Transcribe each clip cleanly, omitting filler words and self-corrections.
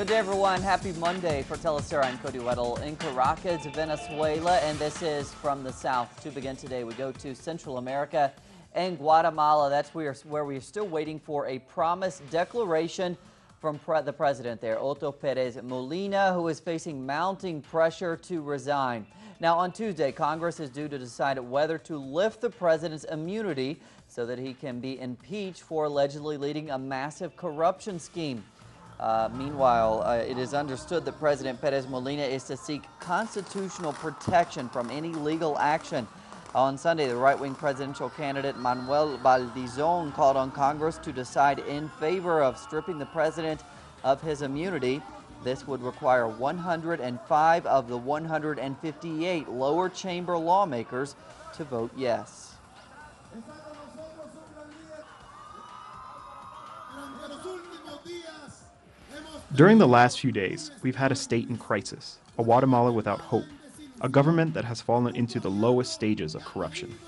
Good day, everyone. Happy Monday. For Telesera, I'm Cody Weddle in Caracas, Venezuela, and this is From the South. To begin today, we go to Central America and Guatemala. That's where we are still waiting for a promised declaration from the president there, Otto Pérez Molina, who is facing mounting pressure to resign. Now, on Tuesday, Congress is due to decide whether to lift the president's immunity so that he can be impeached for allegedly leading a massive corruption scheme. Meanwhile, it is understood that President Pérez Molina is to seek constitutional protection from any legal action. On Sunday, the right-wing presidential candidate Manuel Valdizón called on Congress to decide in favor of stripping the president of his immunity. This would require 105 of the 158 lower chamber lawmakers to vote yes. During the last few days, we've had a state in crisis, a Guatemala without hope, a government that has fallen into the lowest stages of corruption.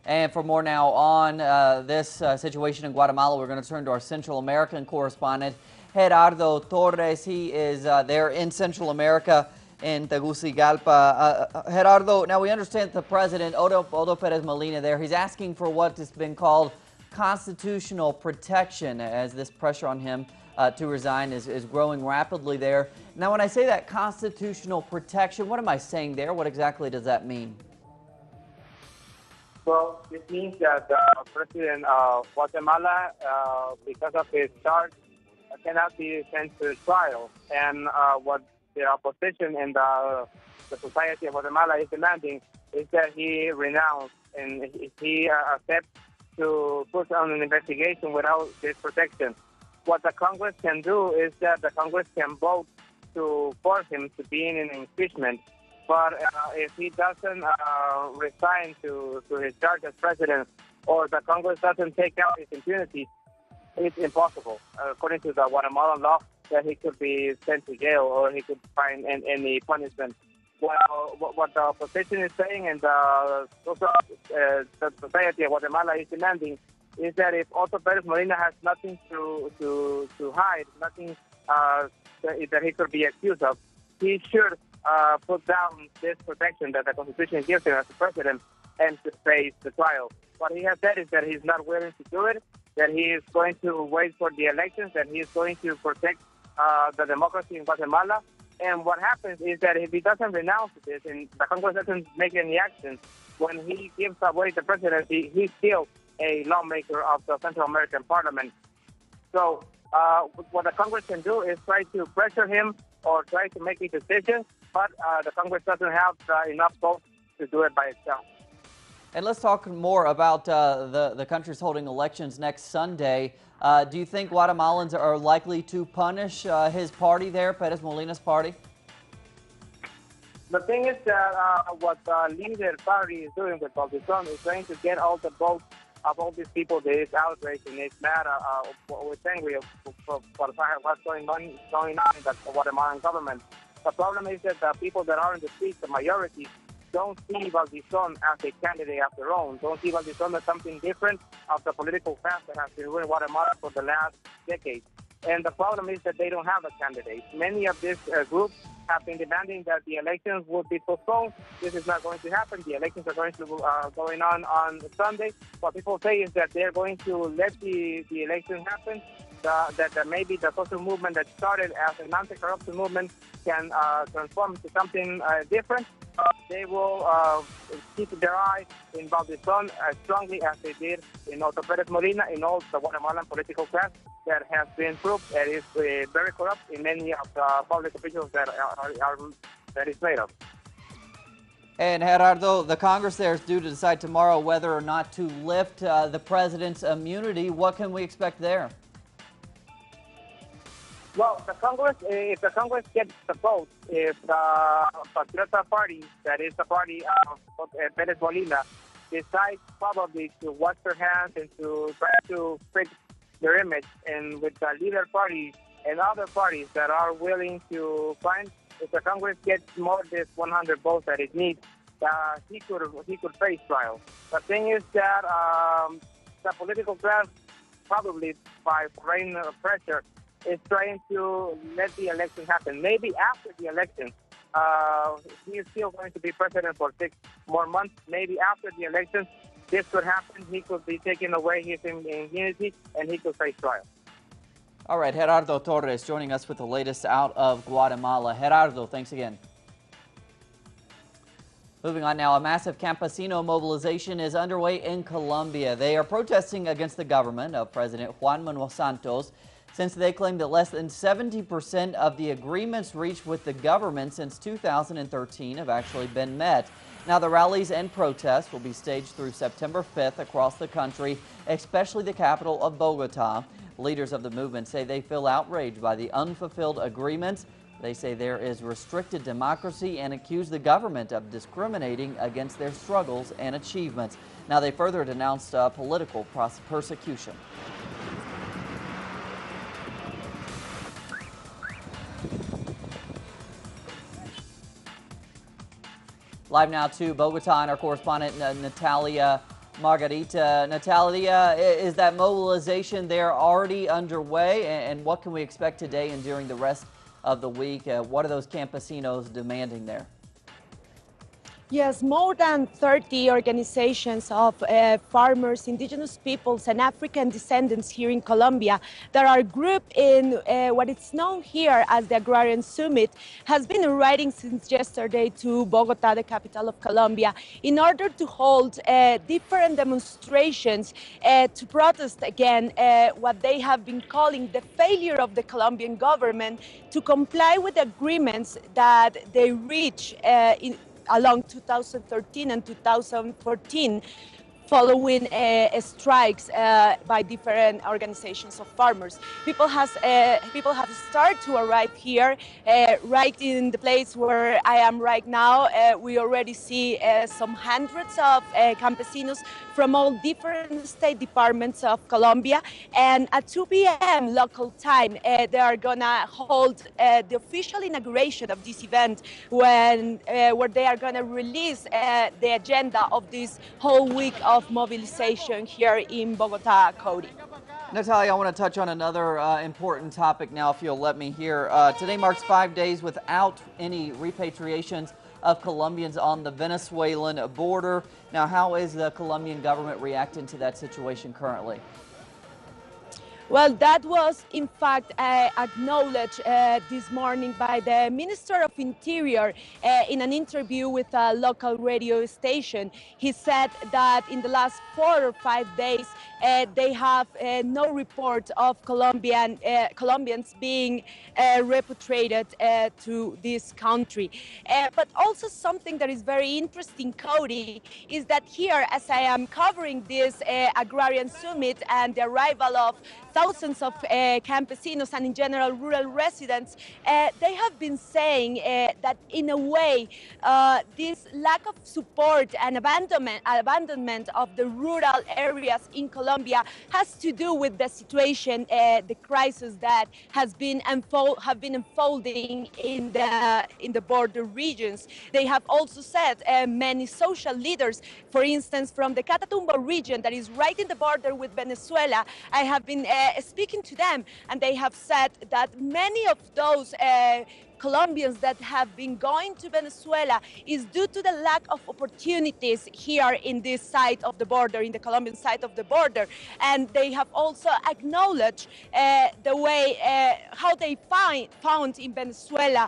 And for more now on this situation in Guatemala, we're going to turn to our Central American correspondent, Gerardo Torres. He is there in Central America in Tegucigalpa. Gerardo, now we understand the president, Otto Pérez Molina there, he's asking for what has been called constitutional protection as this pressure on him to resign is growing rapidly there. Now, when I say that constitutional protection, what am I saying there? What exactly does that mean? Well, this means that the president of Guatemala, because of his charge, cannot be sent to trial. And what the opposition and the society of Guatemala is demanding is that he renounce and he accepts to put on an investigation without this protection. What the Congress can do is that the Congress can vote to force him to be in an impeachment. But if he doesn't resign to his charge as president, or the Congress doesn't take out his impunity, it's impossible, according to the Guatemalan law, that he could be sent to jail or he could find any punishment. Well, what the opposition is saying and the society of Guatemala is demanding is that if Otto Pérez Molina has nothing to hide, nothing that he could be accused of, he should put down this protection that the Constitution gives him as the president and to face the trial. What he has said is that he's not willing to do it, that he is going to wait for the elections, that he is going to protect the democracy in Guatemala. And what happens is that if he doesn't renounce this and the Congress doesn't make any action, when he gives away the presidency, he's still a lawmaker of the Central American Parliament. So what the Congress can do is try to pressure him or try to make a decision, but the Congress doesn't have enough votes to do it by itself. And let's talk more about the country's holding elections next Sunday. Do you think Guatemalans are likely to punish his party there, Pérez Molina's party? The thing is that what the leader party is doing with Valdizón is trying to get all the votes of all these people that is outraged and is mad with angry for what's going on in the Guatemalan government. The problem is that the people that are in the streets, the majority, don't see Valdizón as a candidate of their own, don't see Valdizón as something different of the political class that has been ruling Guatemala for the last decade. And the problem is that they don't have a candidate. Many of these groups have been demanding that the elections would be postponed. This is not going to happen. The elections are going on Sunday. What people say is that they're going to let the election happen, that maybe the social movement that started as an anti-corruption movement can transform into something different. They will keep their eye in Valdizón as strongly as they did in Otto Pérez Molina, in all the Guatemalan political class that has been proved that is very corrupt in many of the public officials that is made of. And Gerardo, the Congress there is due to decide tomorrow whether or not to lift the president's immunity. What can we expect there? Well, the Congress, if the Congress gets the vote, if the Patriota Party, that is the party of Pérez Molina, decides probably to wash their hands and to try to fix their image, and with the leader party and other parties that are willing to find, if the Congress gets more than 100 votes that it needs, he could face trial. The thing is that the political class, probably by foreign pressure, is trying to let the election happen. Maybe after the election, he is still going to be president for 6 more months. Maybe after the election, this could happen. He could be taking away his immunity and he could face trial. All right, Gerardo Torres joining us with the latest out of Guatemala. Gerardo, thanks again. Moving on now, a massive campesino mobilization is underway in Colombia. They are protesting against the government of President Juan Manuel Santos since they claim that less than 70% of the agreements reached with the government since 2013 have actually been met. Now, the rallies and protests will be staged through September 5th across the country, especially the capital of Bogota. Leaders of the movement say they feel outraged by the unfulfilled agreements. They say there is restricted democracy and accuse the government of discriminating against their struggles and achievements. Now, they further denounced political persecution. Live now to Bogota and our correspondent Natalia Margarita. Natalia, is that mobilization there already underway? And what can we expect today and during the rest of the week? What are those campesinos demanding there? Yes, more than 30 organizations of farmers, indigenous peoples, and African descendants here in Colombia that are grouped in what is known here as the Agrarian Summit has been arriving since yesterday to Bogota, the capital of Colombia, in order to hold different demonstrations to protest again what they have been calling the failure of the Colombian government to comply with agreements that they reach along 2013 and 2014, following strikes by different organizations of farmers. People have started to arrive here, right in the place where I am right now. We already see some hundreds of campesinos from all different state departments of Colombia. And at 2 p.m. local time, they are gonna hold the official inauguration of this event where they are gonna release the agenda of this whole week of mobilization here in Bogota, Cody. Natalia, I want to touch on another important topic now, if you'll let me here. Today marks 5 days without any repatriations of Colombians on the Venezuelan border. Now, how is the Colombian government reacting to that situation currently? Well, that was in fact acknowledged this morning by the Minister of Interior in an interview with a local radio station. He said that in the last 4 or 5 days, they have no report of Colombians being repatriated to this country. But also something that is very interesting, Cody, is that here, as I am covering this Agrarian Summit and the arrival of thousands of campesinos and in general rural residents, they have been saying that in a way this lack of support and abandonment of the rural areas in Colombia has to do with the situation, the crisis that have been unfolding in the border regions. They have also said many social leaders, for instance, from the Catatumbo region that is right in the border with Venezuela, I have been speaking to them, and they have said that many of those Colombians that have been going to Venezuela is due to the lack of opportunities here in this side of the border, in the Colombian side of the border. And they have also acknowledged the way how they found in Venezuela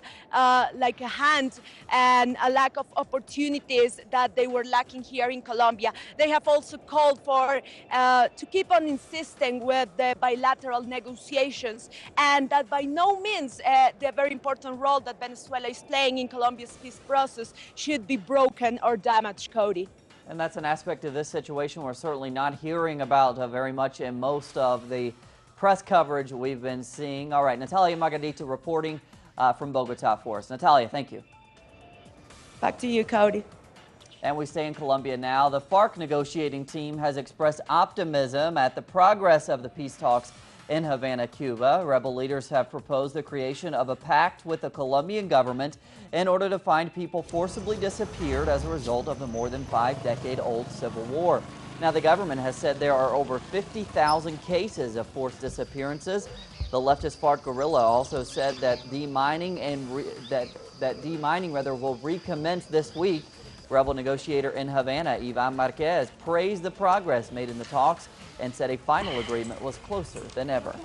like a hand and a lack of opportunities that they were lacking here in Colombia. They have also called for to keep on insisting with the bilateral negotiations, and that by no means the very important role that Venezuela is playing in Colombia's peace process should be broken or damaged, Cody. And that's an aspect of this situation we're certainly not hearing about very much in most of the press coverage we've been seeing. All right, Natalia Margarita reporting from Bogota for us. Natalia, thank you. Back to you, Cody. And we stay in Colombia now. The FARC negotiating team has expressed optimism at the progress of the peace talks in Havana, Cuba. Rebel leaders have proposed the creation of a pact with the Colombian government in order to find people forcibly disappeared as a result of the more than 5-decade-old civil war. Now, the government has said there are over 50,000 cases of forced disappearances. The leftist FARC guerrilla also said that demining will recommence this week. Rebel negotiator in Havana, Ivan Marquez, praised the progress made in the talks and said a final agreement was closer than ever.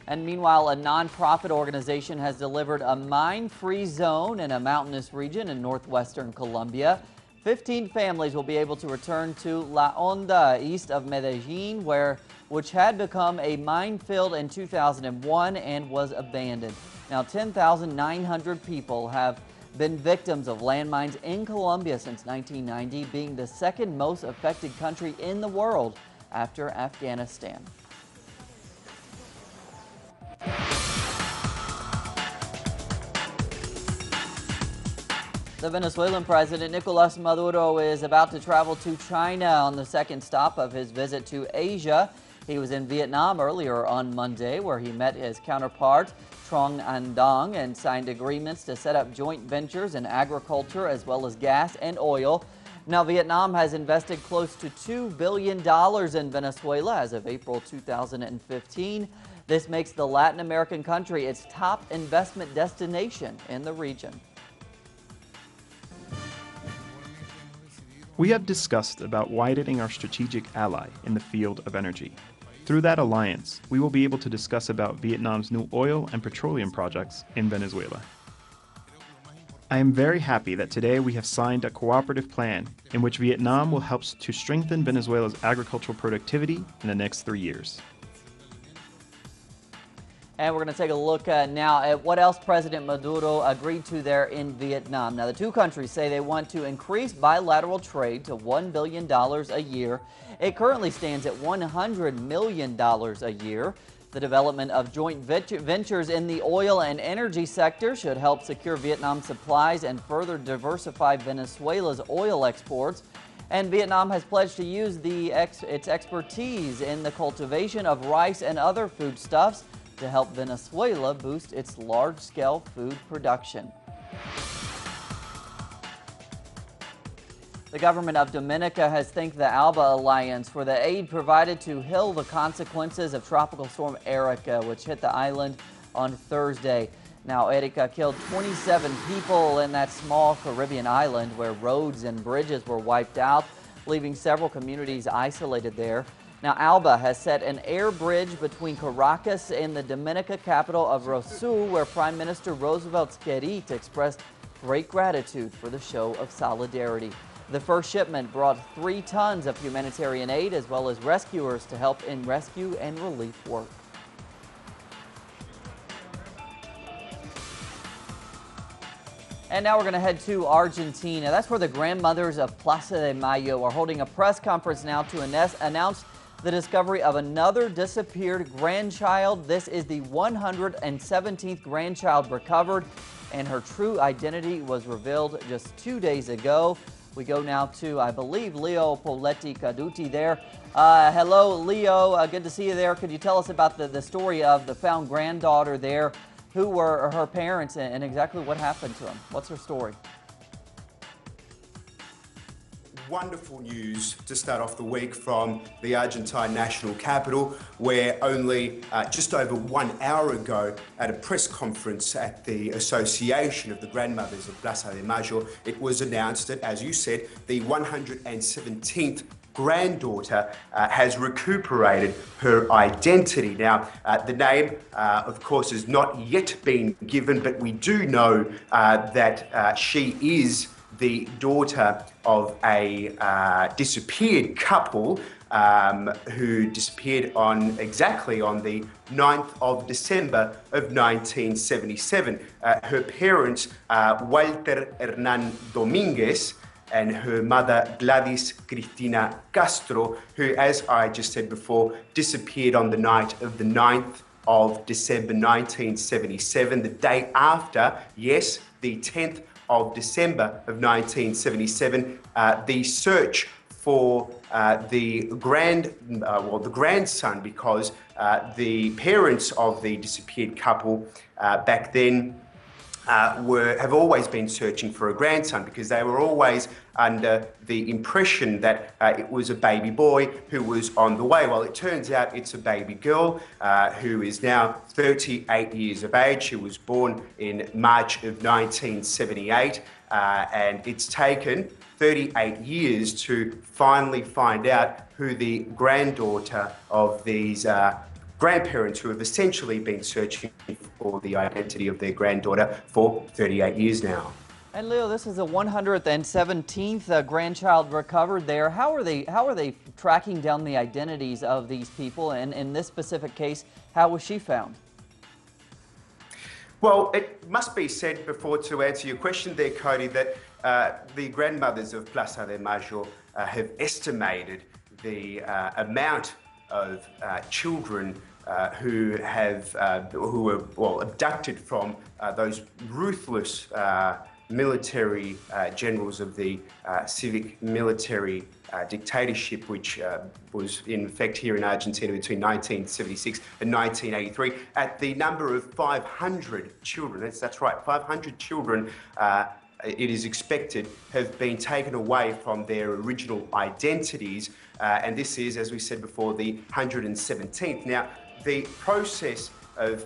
And meanwhile, a nonprofit organization has delivered a mine-free zone in a mountainous region in northwestern Colombia. 15 families will be able to return to La Honda, east of Medellin, which had become a minefield in 2001 and was abandoned. Now, 10,900 people have been victims of landmines in Colombia since 1990, being the second most affected country in the world after Afghanistan. The Venezuelan president, Nicolas Maduro, is about to travel to China on the second stop of his visit to Asia. He was in Vietnam earlier on Monday, where he met his counterpart, Trong An Dong, and signed agreements to set up joint ventures in agriculture as well as gas and oil. Now, Vietnam has invested close to $2 billion in Venezuela as of April 2015. This makes the Latin American country its top investment destination in the region. We have discussed about widening our strategic ally in the field of energy. Through that alliance, we will be able to discuss about Vietnam's new oil and petroleum projects in Venezuela. I am very happy that today we have signed a cooperative plan in which Vietnam will help to strengthen Venezuela's agricultural productivity in the next 3 years. And we're going to take a look now at what else President Maduro agreed to there in Vietnam. Now, the two countries say they want to increase bilateral trade to $1 billion a year. It currently stands at $100 million a year. The development of joint ventures in the oil and energy sector should help secure Vietnam's supplies and further diversify Venezuela's oil exports. And Vietnam has pledged to use its expertise in the cultivation of rice and other foodstuffs to help Venezuela boost its large-scale food production. The government of Dominica has thanked the ALBA Alliance for the aid provided to heal the consequences of Tropical Storm Erica, which hit the island on Thursday. Now, Erica killed 27 people in that small Caribbean island where roads and bridges were wiped out, leaving several communities isolated there. Now, ALBA has set an air bridge between Caracas and the Dominica capital of Roseau, where Prime Minister Roosevelt Skerrit expressed great gratitude for the show of solidarity. The first shipment brought 3 tons of humanitarian aid as well as rescuers to help in rescue and relief work. And now we're going to head to Argentina. That's where the grandmothers of Plaza de Mayo are holding a press conference now to announce the discovery of another disappeared grandchild. This is the 117th grandchild recovered, and her true identity was revealed just 2 days ago. We go now to, I believe, Leo Poletti Caduti there. Hello, Leo. Good to see you there. Could you tell us about the story of the found granddaughter there? Who were her parents and exactly what happened to them? What's her story? Wonderful news to start off the week from the Argentine national capital, where only just over 1 hour ago at a press conference at the Association of the Grandmothers of Plaza de Mayo, it was announced that, as you said, the 117th granddaughter has recuperated her identity. Now, the name, of course, has not yet been given, but we do know that she is the daughter of a disappeared couple who disappeared exactly on the 9th of December of 1977. Her parents, Walter Hernan Dominguez, and her mother, Gladys Cristina Castro, who, as I just said before, disappeared on the night of the 9th of December 1977, the day after, yes, the 10th of December of 1977, the search for the grandson, because the parents of the disappeared couple back then have always been searching for a grandson, because they were always under the impression that it was a baby boy who was on the way. Well, it turns out it's a baby girl who is now 38 years of age. She was born in March of 1978, and it's taken 38 years to finally find out who the granddaughter of these grandparents who have essentially been searching for the identity of their granddaughter for 38 years now. And Leo, this is the 117th grandchild recovered there. How are they tracking down the identities of these people? And in this specific case, how was she found? Well, it must be said before to answer your question there, Cody, that the grandmothers of Plaza de Mayo have estimated the amount of children who were abducted from those ruthless military generals of the civic military dictatorship, which was in effect here in Argentina between 1976 and 1983, at the number of 500 children. That's right, 500 children. It is expected have been taken away from their original identities, and this is, as we said before, the 117th. Now, the process of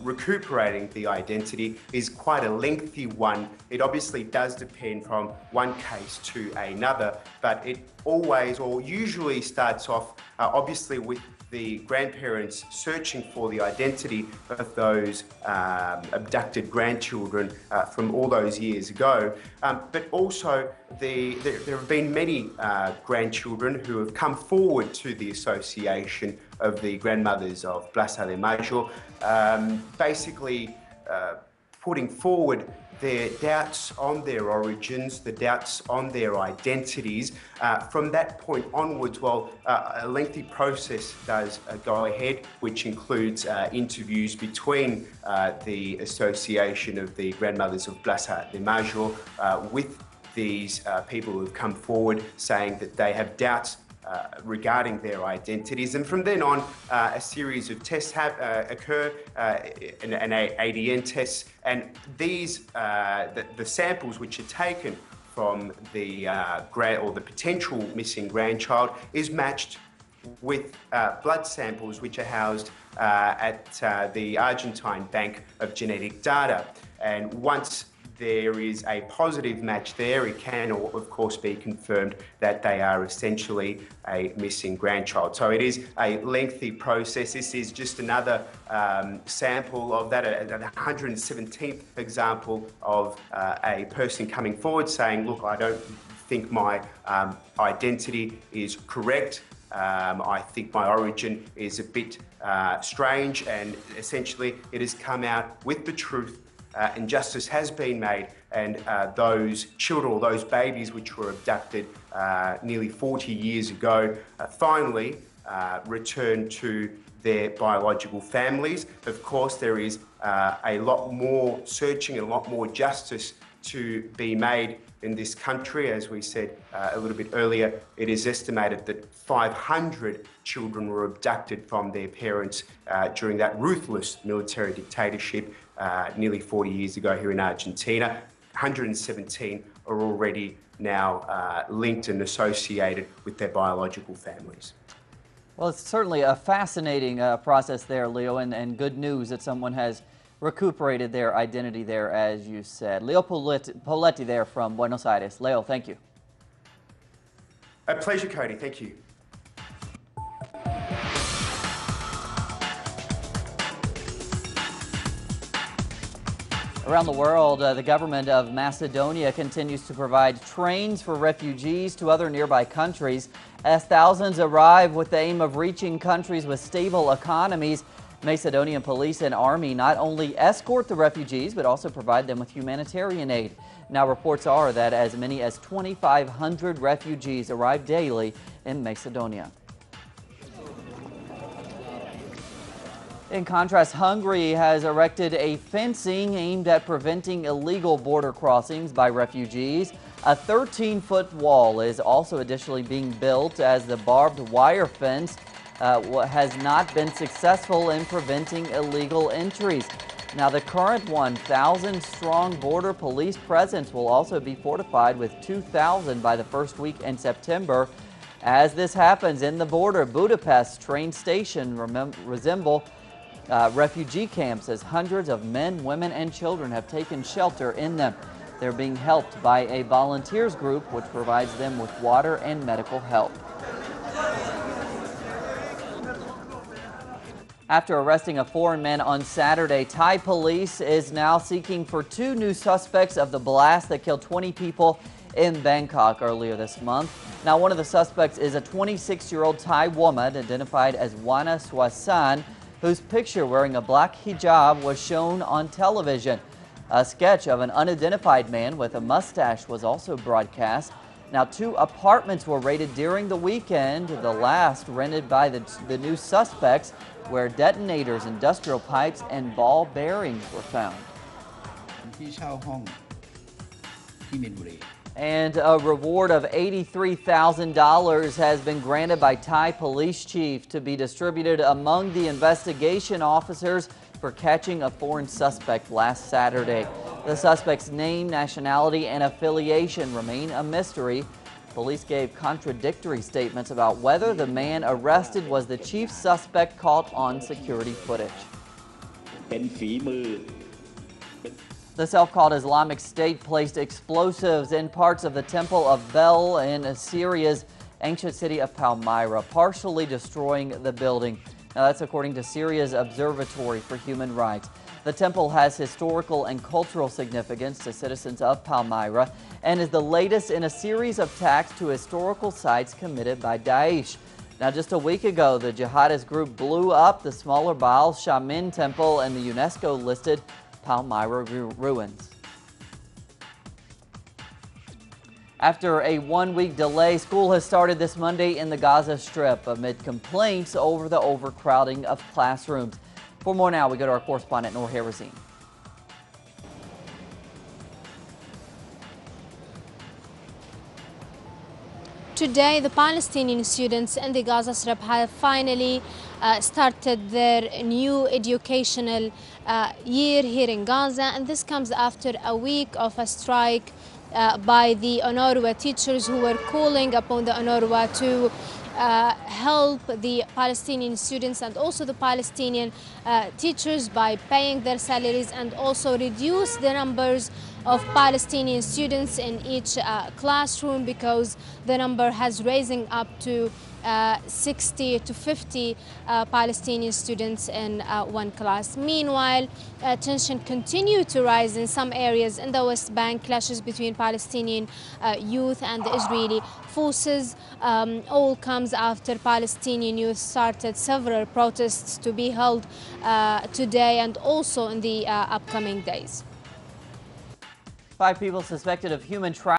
recuperating the identity is quite a lengthy one. It obviously does depend from one case to another, but it always or usually starts off obviously with the grandparents searching for the identity of those abducted grandchildren from all those years ago. But also there have been many grandchildren who have come forward to the association of the grandmothers of Plaza de Mayo, basically putting forward their doubts on their origins, the doubts on their identities. From that point onwards, well, a lengthy process does go ahead, which includes interviews between the Association of the Grandmothers of Plaza de Mayo with these people who have come forward saying that they have doubts regarding their identities, and from then on a series of tests occur, and ADN tests, and these the samples which are taken from the the potential missing grandchild is matched with blood samples which are housed at the Argentine Bank of Genetic Data, and once there is a positive match there, it can, of course, be confirmed that they are essentially a missing grandchild. So it is a lengthy process. This is just another sample of that, a 117th example of a person coming forward saying, look, I don't think my identity is correct. I think my origin is a bit strange, and essentially it has come out with the truth. And justice has been made, and those children, or those babies which were abducted nearly 40 years ago, finally returned to their biological families. Of course, there is a lot more searching and a lot more justice to be made in this country. As we said a little bit earlier, it is estimated that 500 children were abducted from their parents during that ruthless military dictatorship nearly 40 years ago here in Argentina. 117 are already now linked and associated with their biological families. Well, it's certainly a fascinating process there, Leo, and good news that someone has recuperated their identity there, as you said. Leo Poletti there from Buenos Aires. Leo, thank you. A pleasure, Cody. Thank you. Around the world, the government of Macedonia continues to provide trains for refugees to other nearby countries. As thousands arrive with the aim of reaching countries with stable economies, Macedonian police and army not only escort the refugees, but also provide them with humanitarian aid. Now, reports are that as many as 2,500 refugees arrive daily in Macedonia. In contrast, Hungary has erected a fencing aimed at preventing illegal border crossings by refugees. A 13-foot wall is also additionally being built, as the barbed wire fence has not been successful in preventing illegal entries. Now, the current 1,000-strong border police presence will also be fortified with 2,000 by the first week in September. As this happens in the border, Budapest's train station resemble refugee camps as hundreds of men, women, and children have taken shelter in them. They're being helped by a volunteers group which provides them with water and medical help. After arresting a foreign man on Saturday, Thai police is now seeking for 2 new suspects of the blast that killed 20 people in Bangkok earlier this month. Now, one of the suspects is a 26-year-old Thai woman identified as Wana Swasan, whose picture wearing a black hijab was shown on television. A sketch of an unidentified man with a mustache was also broadcast. Now, 2 apartments were raided during the weekend, the last rented by the new suspects, where detonators, industrial pipes, and ball bearings were found. And a reward of $83,000 has been granted by Thai police chief to be distributed among the investigation officers for catching a foreign suspect last Saturday. The suspect's name, nationality, and affiliation remain a mystery. Police gave contradictory statements about whether the man arrested was the chief suspect caught on security footage. The self-called Islamic State placed explosives in parts of the Temple of Bel in Syria's ancient city of Palmyra, partially destroying the building. Now, that's according to Syria's Observatory for Human Rights. The temple has historical and cultural significance to citizens of Palmyra and is the latest in a series of attacks to historical sites committed by Daesh. Now, just a week ago, the jihadist group blew up the smaller Baal Shamin temple in the UNESCO-listed Palmyra ruins. After a 1-week delay, school has started this Monday in the Gaza Strip amid complaints over the overcrowding of classrooms. For more now, we go to our correspondent, Noor Harazin. Today, the Palestinian students in the Gaza Strip have finally started their new educational year here in Gaza, and this comes after a week of a strike by the UNRWA teachers who were calling upon the UNRWA to help the Palestinian students and also the Palestinian teachers by paying their salaries and also reduce the numbers of Palestinian students in each classroom, because the number has risen up to 60 to 50 Palestinian students in one class. Meanwhile, tension continued to rise in some areas in the West Bank. Clashes between Palestinian youth and the Israeli forces all comes after Palestinian youth started several protests to be held today and also in the upcoming days. 5 people suspected of human trafficking